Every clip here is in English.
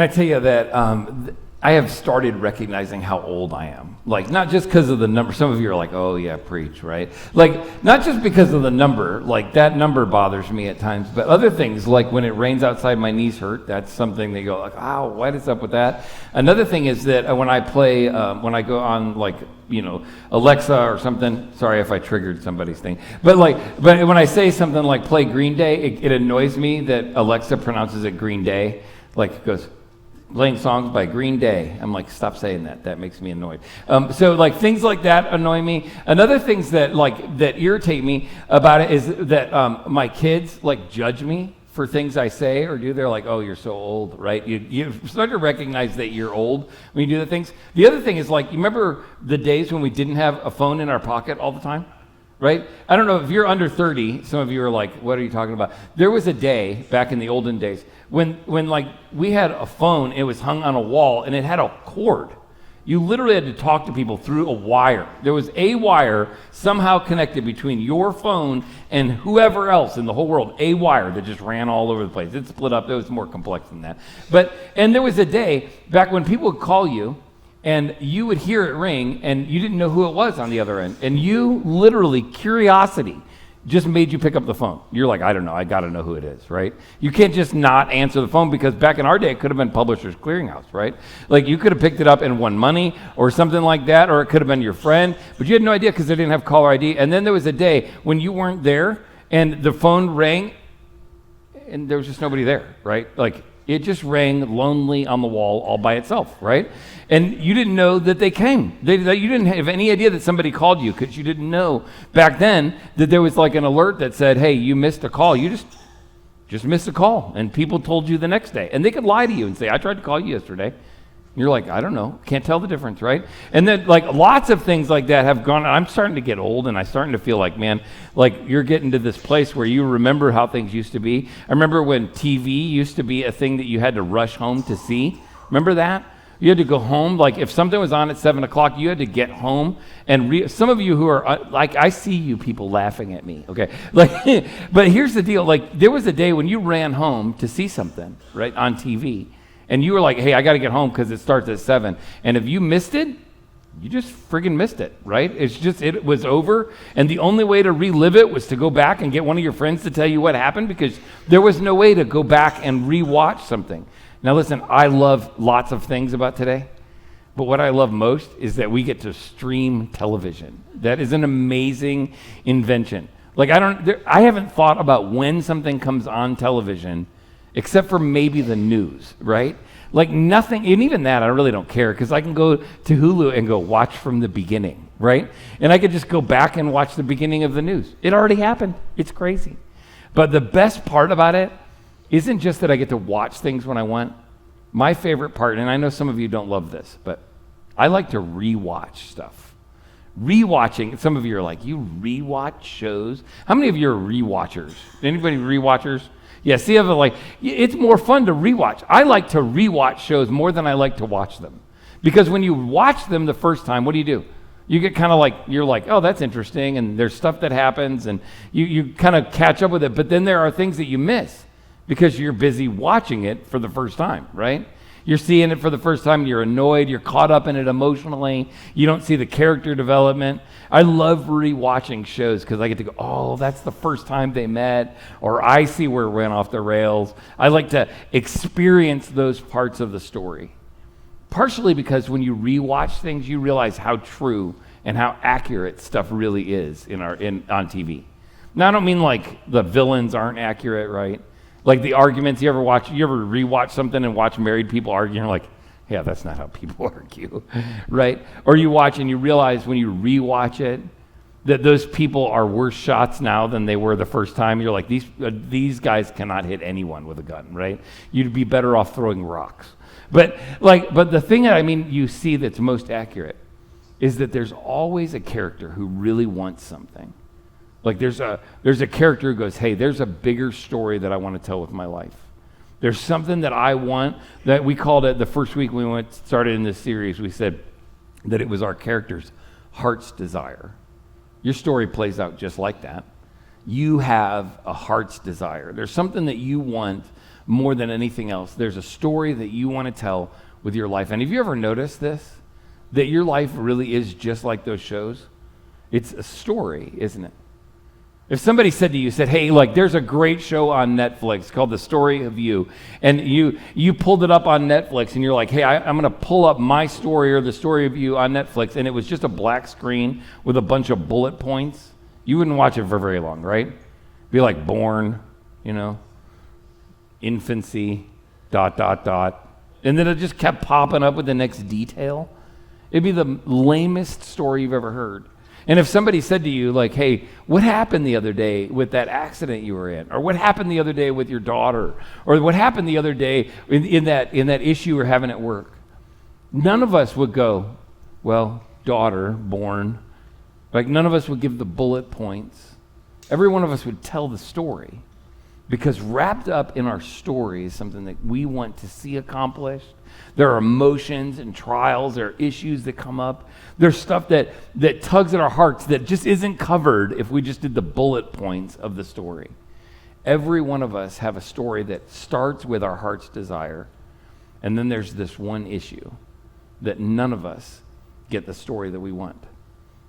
Can I tell you that I have started recognizing how old I am? Like, not just because of the number. Some of you are like, oh, yeah, preach, right? Like, not just because of the number. Like, that number bothers me at times. But other things, like when it rains outside, my knees hurt. That's something that you go like, oh, what is up with that? Another thing is that when I play, when I go on, like, Alexa or something. Sorry if I triggered somebody's thing. But when I say something like play Green Day, it annoys me that Alexa pronounces it Green Day. Like, it goes, playing songs by Green Day. I'm like, stop saying that. That makes me annoyed. So like things like that annoy me. Another things that irritate me about it is that my kids like judge me for things I say or do. They're like, oh, you're so old, right? You start to recognize that you're old when you do the things. The other thing is like, you remember the days when we didn't have a phone in our pocket all the time? Right? I don't know if you're under 30, some of you are like, what are you talking about? There was a day back in the olden days when like we had a phone, it was hung on a wall and it had a cord. You literally had to talk to people through a wire. There was a wire somehow connected between your phone and whoever else in the whole world, a wire that just ran all over the place. It split up. It was more complex than that. And there was a day back when people would call you and you would hear it ring, and you didn't know who it was on the other end. And you literally, curiosity just made you pick up the phone. You're like, I don't know, I got to know who it is, right? You can't just not answer the phone, because back in our day, it could have been Publishers Clearinghouse, right? Like, you could have picked it up and won money or something like that, or it could have been your friend, but you had no idea because they didn't have caller ID. And then there was a day when you weren't there, and the phone rang, and there was just nobody there, right? Like, it just rang lonely on the wall all by itself, right? And you didn't know that they came. You didn't have any idea that somebody called you, because you didn't know back then that there was like an alert that said, hey, you missed a call. You just missed a call. And people told you the next day. And they could lie to you and say, I tried to call you yesterday. You're like, I don't know, can't tell the difference, right? And then like lots of things like that have gone. I'm starting to get old, and I'm starting to feel like, man, like you're getting to this place where you remember how things used to be. I remember when TV used to be a thing that you had to rush home to see. Remember that? You had to go home. Like if something was on at 7 o'clock, you had to get home. And some of you who are like, I see you people laughing at me, okay? Like, but here's the deal. Like there was a day when you ran home to see something, right, on TV. And you were like, hey, I got to get home because it starts at 7. And if you missed it, you just friggin' missed it, right? It was over. And the only way to relive it was to go back and get one of your friends to tell you what happened, because there was no way to go back and rewatch something. Now listen, I love lots of things about today, but what I love most is that we get to stream television. That is an amazing invention. Like I haven't thought about when something comes on television except for maybe the news, right? Like nothing, and even that I really don't care, because I can go to Hulu and go watch from the beginning, right? And I could just go back and watch the beginning of the news. It already happened. It's crazy. But the best part about it isn't just that I get to watch things when I want. My favorite part, and I know some of you don't love this, but I like to rewatch stuff. Rewatching, some of you are like, you rewatch shows? How many of you are rewatchers? Anybody rewatchers? Yeah, see, it's more fun to rewatch. I like to rewatch shows more than I like to watch them. Because when you watch them the first time, what do? You get kind of like, you're like, oh, that's interesting, and there's stuff that happens, and you kind of catch up with it. But then there are things that you miss because you're busy watching it for the first time, right? You're seeing it for the first time, you're annoyed, you're caught up in it emotionally, you don't see the character development. I love rewatching shows because I get to go, oh, that's the first time they met, or I see where it went off the rails. I like to experience those parts of the story. Partially because when you rewatch things, you realize how true and how accurate stuff really is on TV. Now, I don't mean like the villains aren't accurate, right? Like the arguments, you ever rewatch something and watch married people argue, and you're like, yeah, that's not how people argue, right? Or you watch and you realize when you rewatch it that those people are worse shots now than they were the first time. You're like, these guys cannot hit anyone with a gun, right? You'd be better off throwing rocks. But the thing that you see that's most accurate is that there's always a character who really wants something. Like there's a character who goes, hey, there's a bigger story that I want to tell with my life. There's something that I want, that we called it the first week we started in this series, we said that it was our character's heart's desire. Your story plays out just like that. You have a heart's desire. There's something that you want more than anything else. There's a story that you want to tell with your life. And have you ever noticed this? That your life really is just like those shows? It's a story, isn't it? If somebody said to you, hey, like there's a great show on Netflix called The Story of You, and you pulled it up on Netflix and you're like, hey, I'm going to pull up my story or The Story of You on Netflix, and it was just a black screen with a bunch of bullet points, you wouldn't watch it for very long, right? Be like born, infancy, ... And then it just kept popping up with the next detail. It'd be the lamest story you've ever heard. And if somebody said to you, like, hey, what happened the other day with that accident you were in? Or what happened the other day with your daughter? Or what happened the other day in that issue we're having at work? None of us would go, well, daughter, born. Like, none of us would give the bullet points. Every one of us would tell the story. Because wrapped up in our story is something that we want to see accomplished. There are emotions and trials, there are issues that come up. There's stuff that tugs at our hearts that just isn't covered if we just did the bullet points of the story. Every one of us have a story that starts with our heart's desire, and then there's this one issue that none of us get the story that we want.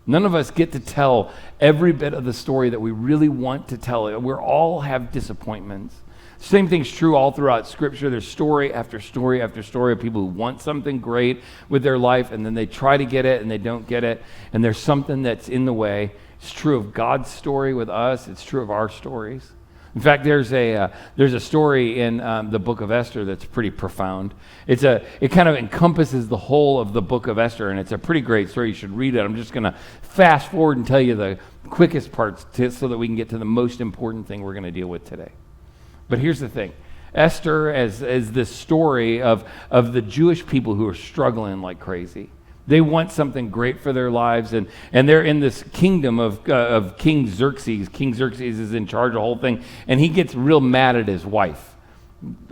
None of us get to tell every bit of the story that we really want to tell. We all have disappointments. Same thing's true all throughout Scripture. There's story after story after story of people who want something great with their life, and then they try to get it, and they don't get it, and there's something that's in the way. It's true of God's story with us. It's true of our stories. In fact, there's a story in the book of Esther that's pretty profound. It kind of encompasses the whole of the book of Esther, and it's a pretty great story. You should read it. I'm just going to fast forward and tell you the quickest parts so that we can get to the most important thing we're going to deal with today. But here's the thing. Esther as this story of the Jewish people who are struggling like crazy. They want something great for their lives, and they're in this kingdom of King Xerxes. King Xerxes is in charge of the whole thing, and he gets real mad at his wife.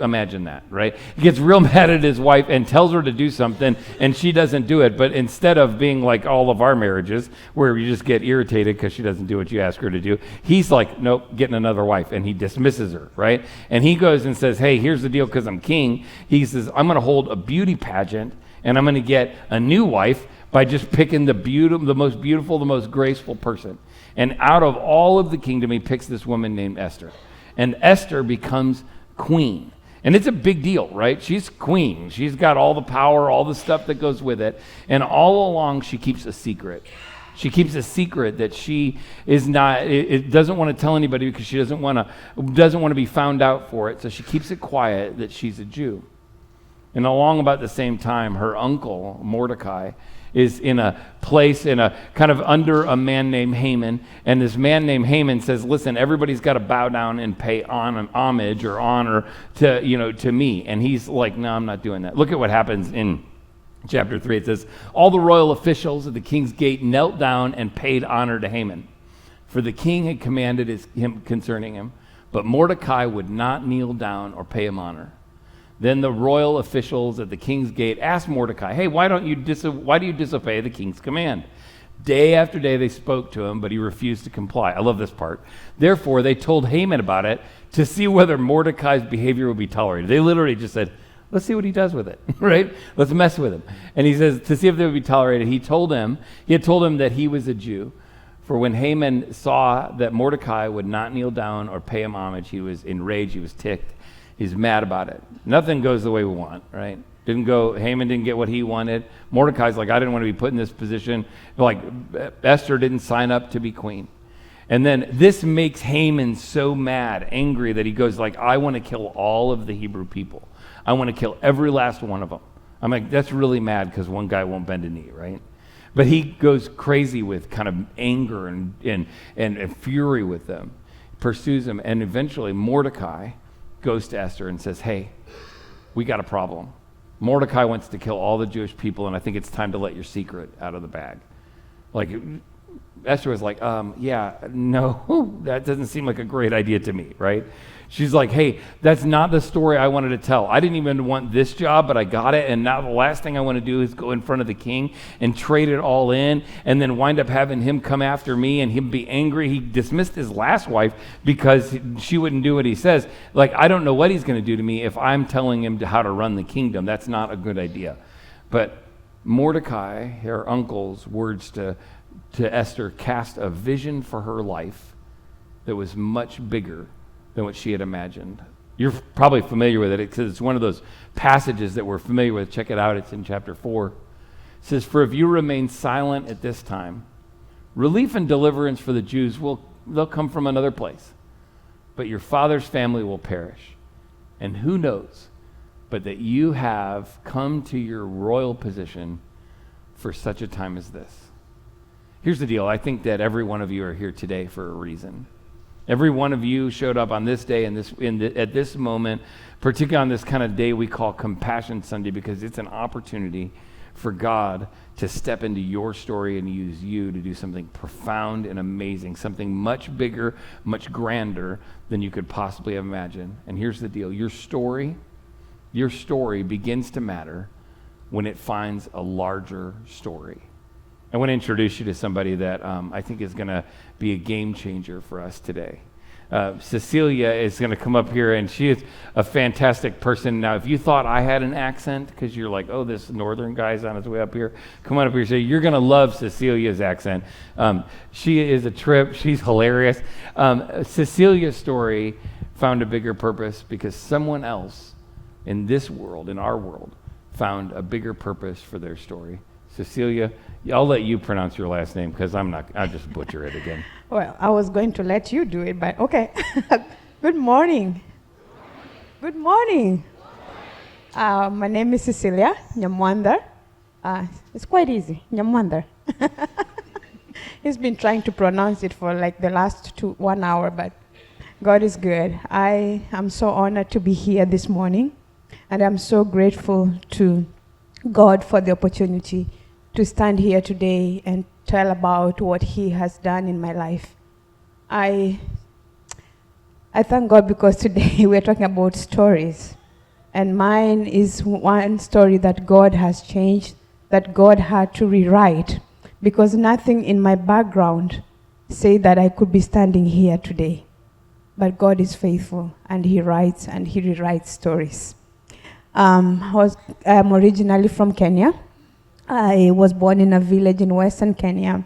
Imagine that, right? He gets real mad at his wife and tells her to do something, and she doesn't do it. But instead of being like all of our marriages, where you just get irritated because she doesn't do what you ask her to do, he's like, nope, getting another wife, and he dismisses her, right? And he goes and says, hey, here's the deal, because I'm king. He says, I'm going to hold a beauty pageant, and I'm going to get a new wife by just picking the most beautiful, the most graceful person. And out of all of the kingdom, he picks this woman named Esther. And Esther becomes queen. And it's a big deal, right? She's queen. She's got all the power, all the stuff that goes with it. And all along, she keeps a secret. She keeps a secret that she is not, it doesn't want to tell anybody because she doesn't want to be found out for it. So she keeps it quiet that she's a Jew. And along about the same time, her uncle, Mordecai, is in a place, in a kind of under a man named Haman. And this man named Haman says, listen, everybody's got to bow down and pay homage or honor to me. And he's like, no, I'm not doing that. Look at what happens in chapter 3. It says, all the royal officials at the king's gate knelt down and paid honor to Haman, for the king had commanded him concerning him. But Mordecai would not kneel down or pay him honor. Then the royal officials at the king's gate asked Mordecai, hey, why do you disobey the king's command? Day after day they spoke to him, but he refused to comply. I love this part. Therefore, they told Haman about it to see whether Mordecai's behavior would be tolerated. They literally just said, let's see what he does with it, right? Let's mess with him. And he says, to see if they would be tolerated, he had told him that he was a Jew. For when Haman saw that Mordecai would not kneel down or pay him homage, he was enraged, he was ticked. He's mad about it. Nothing goes the way we want, right? Haman didn't get what he wanted. Mordecai's like, I didn't want to be put in this position. Like, Esther didn't sign up to be queen. And then this makes Haman so mad, angry, that he goes like, I want to kill all of the Hebrew people. I want to kill every last one of them. I'm like, that's really mad because one guy won't bend a knee, right? But he goes crazy with kind of anger and fury with them, pursues them, and eventually Mordecai goes to Esther and says, hey, we got a problem. Mordecai wants to kill all the Jewish people, and I think it's time to let your secret out of the bag. Like, Esther was like, yeah, no, that doesn't seem like a great idea to me, right? She's like, hey, that's not the story I wanted to tell. I didn't even want this job, but I got it, and now the last thing I want to do is go in front of the king and trade it all in and then wind up having him come after me and him be angry. He dismissed his last wife because she wouldn't do what he says. Like, I don't know what he's going to do to me if I'm telling him how to run the kingdom. That's not a good idea. But Mordecai, her uncle's words to Esther, cast a vision for her life that was much bigger than what she had imagined. You're probably familiar with it because it's one of those passages that we're familiar with. Check it out. It's in chapter 4. It says, "For if you remain silent at this time, relief and deliverance for the Jews they'll come from another place, but your father's family will perish. And who knows but that you have come to your royal position for such a time as this." Here's the deal. I think that every one of you are here today for a reason. Every one of you showed up on this day and at this moment, particularly on this kind of day we call Compassion Sunday, because it's an opportunity for God to step into your story and use you to do something profound and amazing, something much bigger, much grander than you could possibly imagine. And here's the deal. Your story begins to matter when it finds a larger story. I want to introduce you to somebody that I think is going to be a game changer for us today. Cecilia is going to come up here, and she is a fantastic person. Now, if you thought I had an accent, because you're like, oh, this northern guy's on his way up here, come on up here. So you're going to love Cecilia's accent. She is a trip. She's hilarious. Cecilia's story found a bigger purpose because someone else in this world, in our world, found a bigger purpose for their story. Cecilia, I'll let you pronounce your last name because I'll just butcher it again. Well, I was going to let you do it, but okay. Good morning. Good morning. My name is Cecilia Nyamwanda. It's quite easy, Nyamwanda. He's been trying to pronounce it for like the last 1 hour, but God is good. I am so honored to be here this morning, and I'm so grateful to God for the opportunity to stand here today and tell about what He has done in my life. I thank God because today we're talking about stories. And mine is one story that God has changed, that God had to rewrite, because nothing in my background said that I could be standing here today. But God is faithful, and He writes and He rewrites stories. I'm originally from Kenya. I was born in a village in Western Kenya,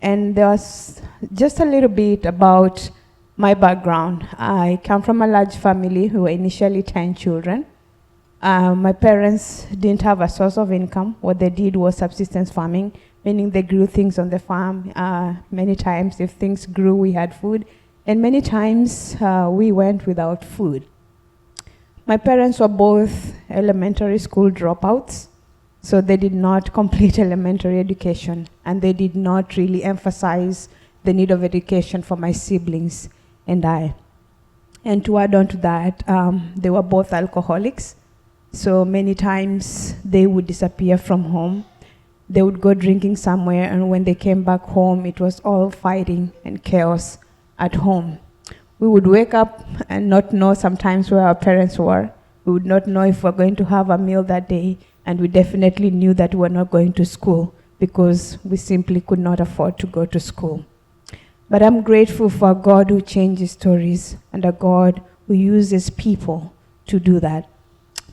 and there was just a little bit about my background. I come from a large family who were initially 10 children. My parents didn't have a source of income. What they did was subsistence farming, meaning they grew things on the farm. Many times, if things grew, we had food, and many times we went without food. My parents were both elementary school dropouts, so they did not complete elementary education, and they did not really emphasize the need of education for my siblings and I. And to add on to that, they were both alcoholics, so many times they would disappear from home. They would go drinking somewhere, and when they came back home, it was all fighting and chaos at home. We would wake up and not know sometimes where our parents were. We would not know if we're going to have a meal that day, and we definitely knew that we were not going to school because we simply could not afford to go to school. But I'm grateful for a God who changes stories and a God who uses people to do that.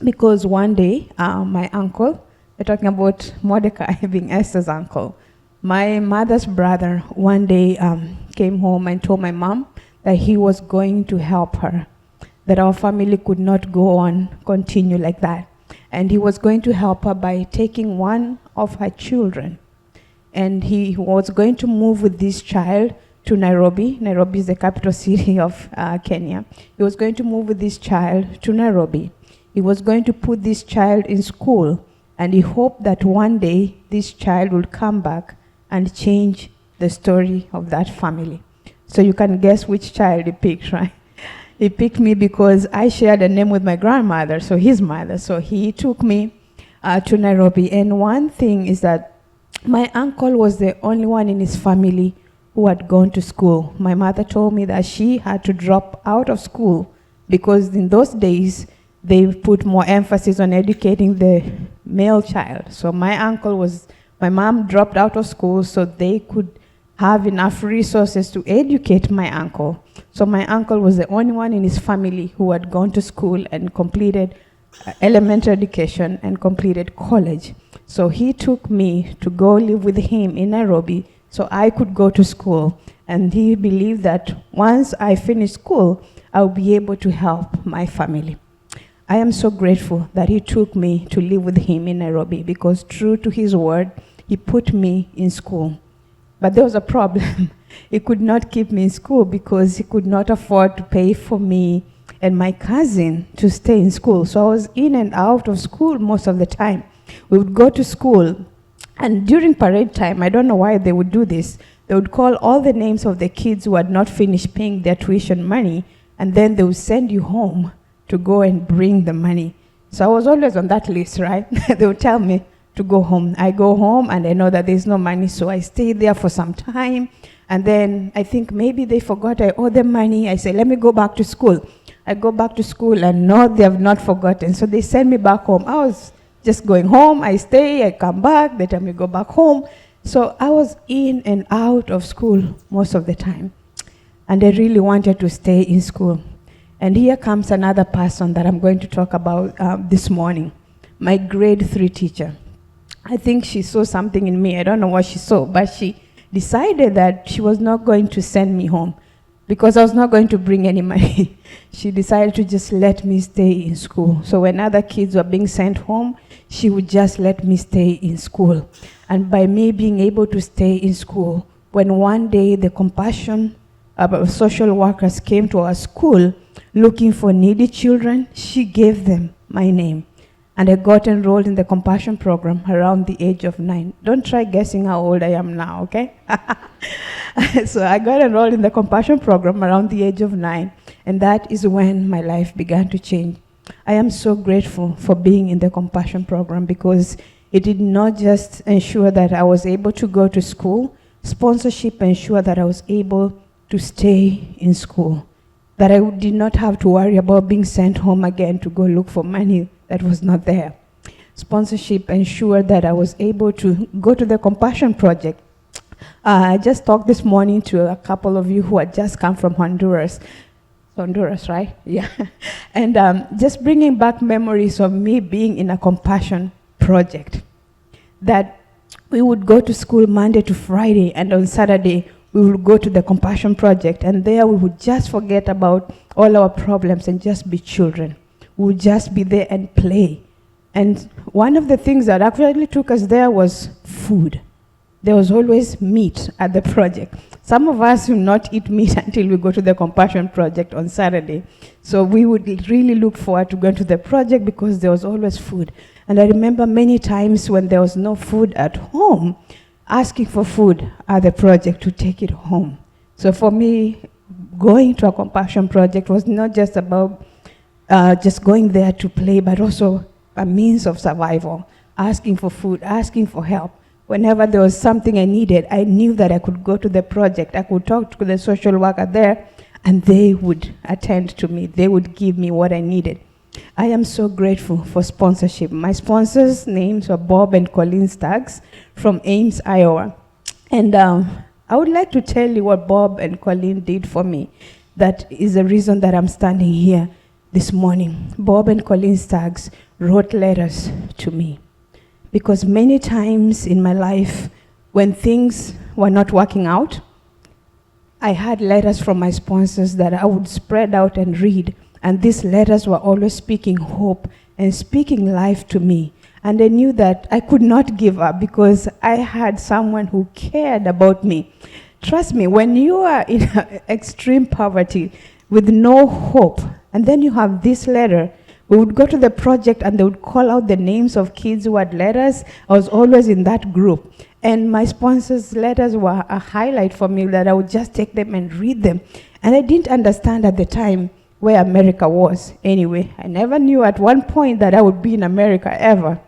Because one day, my uncle, we're talking about Mordecai being Esther's uncle, my mother's brother one day came home and told my mom that he was going to help her, that our family could not continue like that. And he was going to help her by taking one of her children. And he was going to move with this child to Nairobi. Nairobi is the capital city of Kenya. He was going to move with this child to Nairobi. He was going to put this child in school, and he hoped that one day this child would come back and change the story of that family. So you can guess which child he picked, right? He picked me because I shared a name with my grandmother, so his mother. So he took me to Nairobi. And one thing is that My uncle was the only one in his family who had gone to school. My mother told me that she had to drop out of school because in those days they put more emphasis on educating the male child. So my mom dropped out of school so they could have enough resources to educate my uncle. So my uncle was the only one in his family who had gone to school and completed elementary education and completed college. So he took me to go live with him in Nairobi so I could go to school. And he believed that once I finished school, I'll be able to help my family. I am so grateful that he took me to live with him in Nairobi because true to his word, he put me in school. But there was a problem. He could not keep me in school because he could not afford to pay for me and my cousin to stay in school. So I was in and out of school most of the time. We would go to school, and during parade time, I don't know why they would do this, they would call all the names of the kids who had not finished paying their tuition money, and then they would send you home to go and bring the money. So I was always on that list, right? They would tell me to go home. I go home, and I know that there's no money, so I stay there for some time, and then I think maybe they forgot I owe them money. I say, let me go back to school. I go back to school, and no, they have not forgotten. So they send me back home. I was just going home, I stay, I come back, they tell me go back home. So I was in and out of school most of the time. And I really wanted to stay in school. And here comes another person that I'm going to talk about this morning, my grade 3 teacher. I think she saw something in me. I don't know what she saw, but she decided that she was not going to send me home because I was not going to bring any money. She decided to just let me stay in school. So when other kids were being sent home, she would just let me stay in school. And by me being able to stay in school, when one day the compassion social workers came to our school looking for needy children, she gave them my name. And I got enrolled in the compassion program around the age of 9. Don't try guessing how old I am now, okay? So I got enrolled in the compassion program around the age of 9, and that is when my life began to change. I am so grateful for being in the compassion program because it did not just ensure that I was able to go to school, sponsorship ensured that I was able to stay in school, that I did not have to worry about being sent home again to go look for money that was not there. Sponsorship ensured that I was able to go to the Compassion Project. I just talked this morning to a couple of you who had just come from Honduras. Honduras, right? Yeah. And just bringing back memories of me being in a Compassion Project. That we would go to school Monday to Friday, and on Saturday, we would go to the Compassion Project, and there we would just forget about all our problems and just be children. We would just be there and play. And one of the things that actually took us there was food. There was always meat at the project. Some of us will not eat meat until we go to the Compassion Project on Saturday. So we would really look forward to going to the project because there was always food. And I remember many times when there was no food at home, asking for food at the project to take it home. So for me, going to a Compassion Project was not just about just going there to play, but also a means of survival, asking for food, asking for help. Whenever there was something I needed, I knew that I could go to the project, I could talk to the social worker there, and they would attend to me. They would give me what I needed. I am so grateful for sponsorship. My sponsors' names were Bob and Colleen Staggs from Ames, Iowa. And I would like to tell you what Bob and Colleen did for me. That is the reason that I'm standing here this morning. Bob and Colleen Staggs wrote letters to me. Because many times in my life, when things were not working out, I had letters from my sponsors that I would spread out and read. And these letters were always speaking hope and speaking life to me. And I knew that I could not give up because I had someone who cared about me. Trust me, when you are in extreme poverty with no hope, and then you have this letter, we would go to the project and they would call out the names of kids who had letters. I was always in that group. And my sponsors' letters were a highlight for me that I would just take them and read them. And I didn't understand at the time where America was. Anyway, I never knew at one point that I would be in America ever.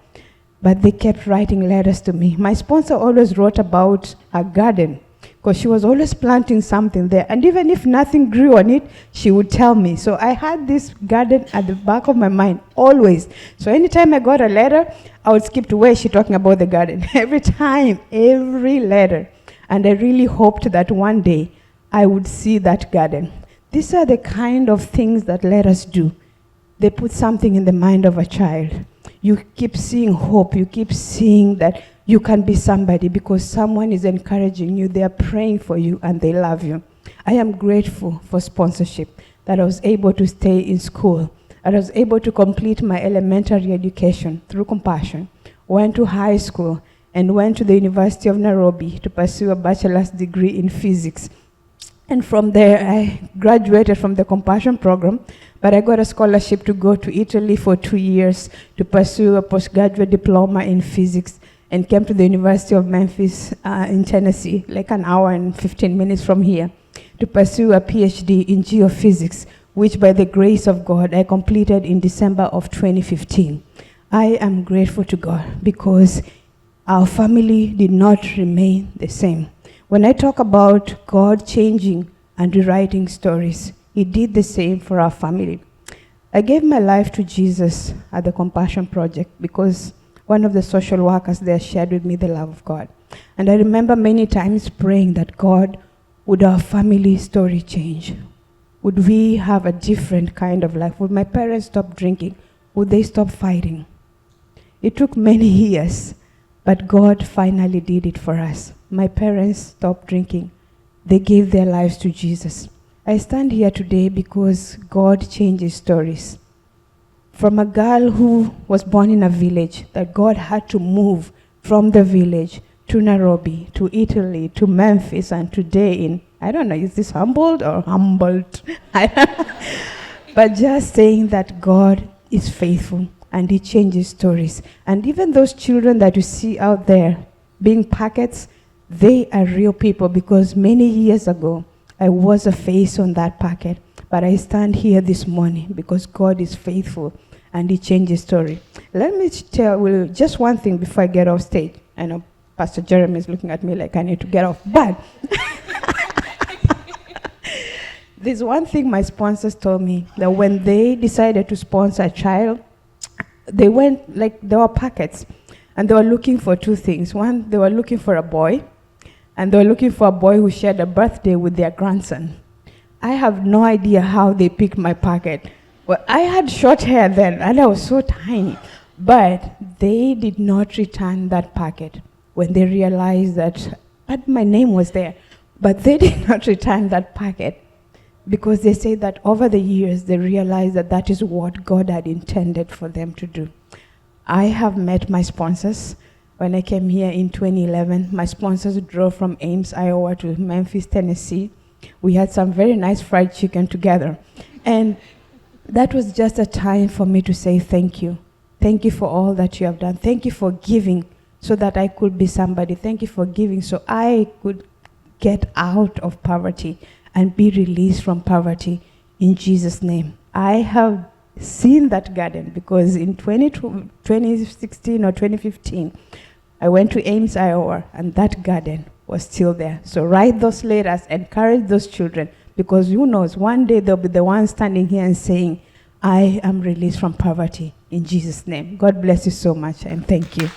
but they kept writing letters to me. My sponsor always wrote about her garden, because she was always planting something there. And even if nothing grew on it, she would tell me. So I had this garden at the back of my mind, always. So anytime I got a letter, I would skip to where she's talking about the garden. Every time, every letter. And I really hoped that one day I would see that garden. These are the kind of things that letters do. They put something in the mind of a child. You keep seeing hope. You keep seeing that you can be somebody because someone is encouraging you. They are praying for you and they love you. I am grateful for sponsorship, that I was able to stay in school, that I was able to complete my elementary education through Compassion, went to high school, and went to the University of Nairobi to pursue a bachelor's degree in physics. And from there, I graduated from the Compassion program, but I got a scholarship to go to Italy for 2 years to pursue a postgraduate diploma in physics, and came to the University of Memphis in Tennessee, like an hour and 15 minutes from here, to pursue a PhD in geophysics, which by the grace of God, I completed in December of 2015. I am grateful to God because our family did not remain the same. When I talk about God changing and rewriting stories, He did the same for our family. I gave my life to Jesus at the Compassion Project because one of the social workers there shared with me the love of God. And I remember many times praying that, God, would our family story change? Would we have a different kind of life? Would my parents stop drinking? Would they stop fighting? It took many years, but God finally did it for us. My parents stopped drinking. They gave their lives to Jesus. I stand here today because God changes stories. From a girl who was born in a village, that God had to move from the village to Nairobi, to Italy, to Memphis, and today in, I don't know, is this humbled or humbled? I don't know. But just saying that God is faithful and He changes stories. And even those children that you see out there being packets, they are real people, because many years ago, I was a face on that packet. But I stand here this morning because God is faithful and He changes story. Let me tell you just one thing before I get off stage. I know Pastor Jeremy is looking at me like I need to get off, but there's one thing my sponsors told me, that when they decided to sponsor a child, they went, like, there were packets, and they were looking for two things. One, they were looking for a boy, and they were looking for a boy who shared a birthday with their grandson. I have no idea how they picked my packet. Well, I had short hair then, and I was so tiny. But they did not return that packet when they realized that my name was there. But they did not return that packet because they say that over the years, they realized that that is what God had intended for them to do. I have met my sponsors. When I came here in 2011, my sponsors drove from Ames, Iowa to Memphis, Tennessee. We had some very nice fried chicken together. And that was just a time for me to say thank you. Thank you for all that you have done. Thank you for giving so that I could be somebody. Thank you for giving so I could get out of poverty and be released from poverty in Jesus' name. I have seen that garden because in 2016 or 2015, I went to Ames, Iowa, and that garden was still there. So write those letters, encourage those children, because who knows, one day they'll be the ones standing here and saying, I am released from poverty in Jesus' name. God bless you so much, and thank you.